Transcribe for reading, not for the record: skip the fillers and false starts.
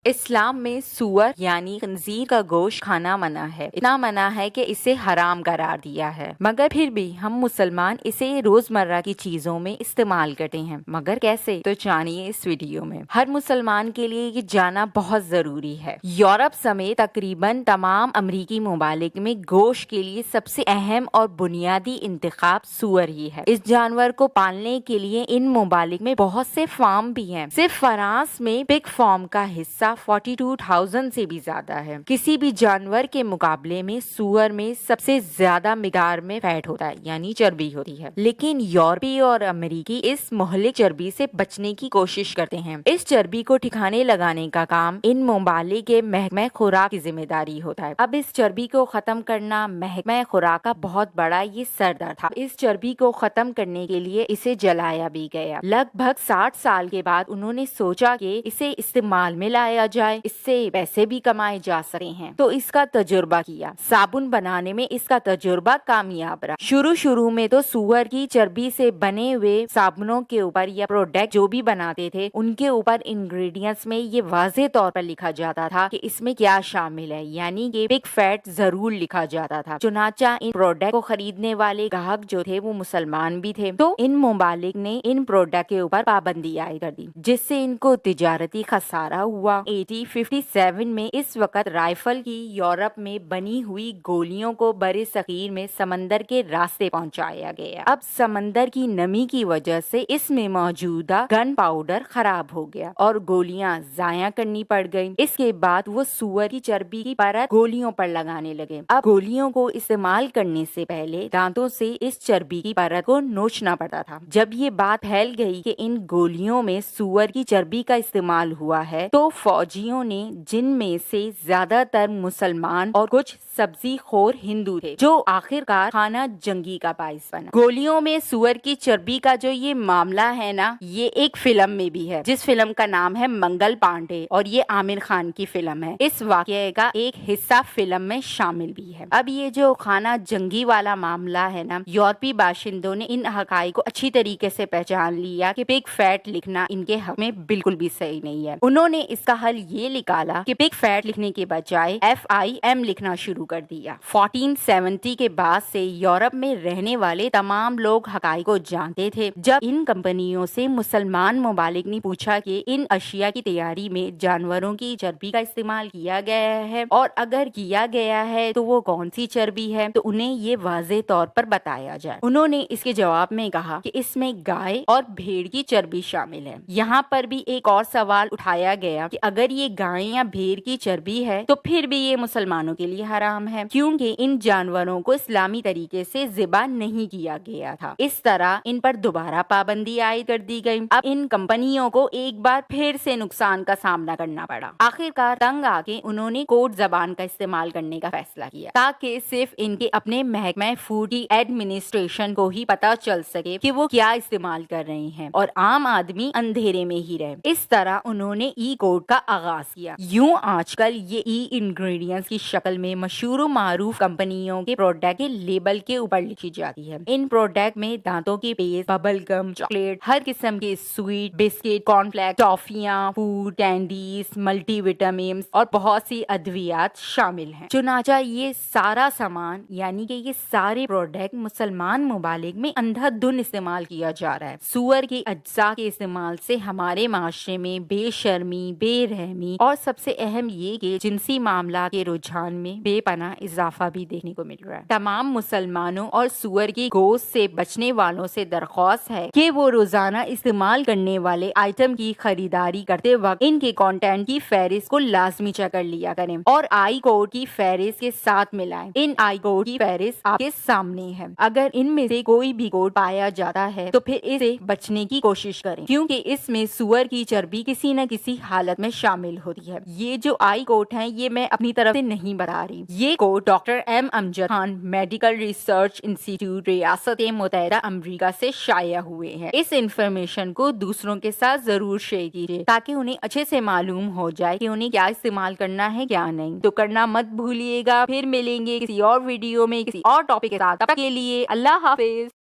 اسلام میں سور یعنی خنزیر کا گوشت کھانا منع ہے، اتنا منع ہے کہ اسے حرام قرار دیا ہے، مگر پھر بھی ہم مسلمان اسے روزمرہ کی چیزوں میں استعمال کرتے ہیں، مگر کیسے؟ تو جانیے اس ویڈیو میں۔ ہر مسلمان کے لیے یہ جاننا بہت ضروری ہے۔ یورپ سمیت تقریباً تمام امریکی ممالک میں گوشت کے لیے سب سے اہم اور بنیادی انتخاب سور ہی ہے۔ اس جانور کو پالنے کے لیے ان ممالک میں بہت سے فارم بھی ہیں۔ صرف فرانس میں پگ فارم کا حصہ 42,000 سے بھی زیادہ ہے۔ کسی بھی جانور کے مقابلے میں سور میں سب سے زیادہ مقدار میں فیٹ ہوتا ہے، یعنی چربی ہوتی ہے، لیکن یورپی اور امریکی اس مہلک چربی سے بچنے کی کوشش کرتے ہیں۔ اس چربی کو ٹھکانے لگانے کا کام ان ممالک کے محکمہ خوراک کی ذمہ داری ہوتا ہے۔ اب اس چربی کو ختم کرنا محکمہ خوراک کا بہت بڑا یہ سردر تھا۔ اس چربی کو ختم کرنے کے لیے اسے جلایا بھی گیا۔ لگ بھگ 60 سال کے بعد انہوں نے سوچا کہ اسے استعمال میں لایا جائے، اس سے پیسے بھی کمائے جا سکتے ہیں، تو اس کا تجربہ کیا۔ صابن بنانے میں اس کا تجربہ کامیاب رہا۔ شروع میں تو سور کی چربی سے بنے ہوئے صابنوں کے اوپر یا پروڈکٹ جو بھی بناتے تھے ان کے اوپر انگریڈینٹس میں یہ واضح طور پر لکھا جاتا تھا کہ اس میں کیا شامل ہے، یعنی کہ پگ فیٹ ضرور لکھا جاتا تھا۔ چنانچہ ان پروڈکٹ کو خریدنے والے گاہک جو تھے وہ مسلمان بھی تھے، تو ان ممالک نے ان پروڈکٹ کے اوپر پابندی عائد کر دی، جس سے ان کو تجارتی خسارہ ہوا۔ 1857 میں اس وقت رائفل کی یورپ میں بنی ہوئی گولیوں کو برِ صغیر میں سمندر کے راستے پہنچایا گیا۔ اب سمندر کی نمی کی وجہ سے اس میں موجودہ گن پاؤڈر خراب ہو گیا اور گولیاں ضائع کرنی پڑ گئیں۔ اس کے بعد وہ سور کی چربی کی پرت گولیوں پر لگانے لگے۔ اب گولیوں کو استعمال کرنے سے پہلے دانتوں سے اس چربی کی پرت کو نوچنا پڑتا تھا۔ جب یہ بات پھیل گئی کہ ان گولیوں میں سور کی چربی کا استعمال ہوا ہے، تو فوجیوں نے، جن میں سے زیادہ تر مسلمان اور کچھ سبزی خور ہندو تھے، جو آخرکار خانہ جنگی کا باعث بنا۔ گولیوں میں سور کی چربی کا جو یہ معاملہ ہے نا، یہ ایک فلم میں بھی ہے، جس فلم کا نام ہے منگل پانڈے، اور یہ عامر خان کی فلم ہے۔ اس واقعے کا ایک حصہ فلم میں شامل بھی ہے۔ اب یہ جو خانہ جنگی والا معاملہ ہے نا، یورپی باشندوں نے ان حقائق کو اچھی طریقے سے پہچان لیا کہ پگ فیٹ لکھنا ان کے حق میں بالکل بھی صحیح نہیں ہے۔ انہوں نے اس کا حل یہ نکالا کہ پگ فیٹ لکھنے کے بجائے FIM لکھنا شروع کر دیا۔ 1470 کے بعد سے یورپ میں رہنے والے تمام لوگ حقائق کو جانتے تھے۔ جب ان کمپنیوں سے مسلمان ممالک نے پوچھا کہ ان اشیاء کی تیاری میں جانوروں کی چربی کا استعمال کیا گیا ہے، اور اگر کیا گیا ہے تو وہ کون سی چربی ہے، تو انہیں یہ واضح طور پر بتایا جائے۔ انہوں نے اس کے جواب میں کہا کہ اس میں گائے اور بھیڑ کی چربی شامل ہے۔ یہاں پر بھی ایک اور سوال اٹھایا گیا کہ اگر یہ گائے یا بھیڑ کی چربی ہے تو پھر بھی یہ مسلمانوں کے لیے حرام ہے، کیونکہ ان جانوروں کو اسلامی طریقے سے ذبح نہیں کیا گیا تھا۔ اس طرح ان پر دوبارہ پابندی عائد کر دی گئی۔ اب ان کمپنیوں کو ایک بار پھر سے نقصان کا سامنا کرنا پڑا۔ آخرکار تنگ آ کے انہوں نے کوڈ زبان کا استعمال کرنے کا فیصلہ کیا، تاکہ صرف ان کے اپنے محکمہ فوڈ کی ایڈمنسٹریشن کو ہی پتہ چل سکے کہ وہ کیا استعمال کر رہے ہیں، اور عام آدمی اندھیرے میں ہی رہے۔ اس طرح انہوں نے ای کوڈ کا آغاز کیا۔ یوں آج کل یہ ای انگریڈینٹس کی شکل میں مشہور و معروف کمپنیوں کے پروڈکٹ کے لیبل کے اوپر لکھی جاتی ہے۔ ان پروڈکٹ میں دانتوں کی پیسٹ، ببل گم، چاکلیٹ، ہر قسم کے سویٹ، بسکٹ، کارن فلیکس، ٹافیاں، فوڈ، کینڈیز، ملٹی وٹامنز اور بہت سی ادویات شامل ہیں۔ چنانچہ یہ سارا سامان، یعنی کہ یہ سارے پروڈکٹ مسلمان ممالک میں اندھا دھند استعمال کیا جا رہا ہے۔ سور کے اجزاء کے استعمال سے ہمارے معاشرے میں بے شرمی، بے رحمی اور سب سے اہم یہ کہ جنسی معاملات کے رجحان میں بے پناہ اضافہ بھی دیکھنے کو مل رہا ہے۔ تمام مسلمانوں اور سور کی گوشت سے بچنے والوں سے درخواست ہے کہ وہ روزانہ استعمال کرنے والے آئٹم کی خریداری کرتے وقت ان کے کانٹینٹ کی فہرست کو لازمی چیک کر لیا کریں اور آئی کوڈ کی فہرست کے ساتھ ملائیں۔ ان آئی کوڈ کی فہرست آپ کے سامنے ہے۔ اگر ان میں سے کوئی بھی کوڈ پایا جاتا ہے تو پھر اسے بچنے کی کوشش کریں، کیونکہ اس میں سور کی چربی کسی نہ کسی حالت میں شامل ہوتی ہے۔ یہ جو آئی کوڈ ہیں یہ میں اپنی طرف سے نہیں بتا رہی، یہ code doctor M Amjad Khan medical research institute ریاست متحدہ امریکہ سے شائع ہوئے ہیں۔ اس انفارمیشن کو دوسروں کے ساتھ ضرور شیئر کیجیے تاکہ انہیں اچھے سے معلوم ہو جائے کہ انہیں کیا استعمال کرنا ہے کیا نہیں۔ تو کرنا مت بھولیے گا۔ پھر ملیں گے کسی اور ویڈیو میں کسی اور ٹاپک کے ساتھ۔ تب تک کے لیے اللہ حافظ۔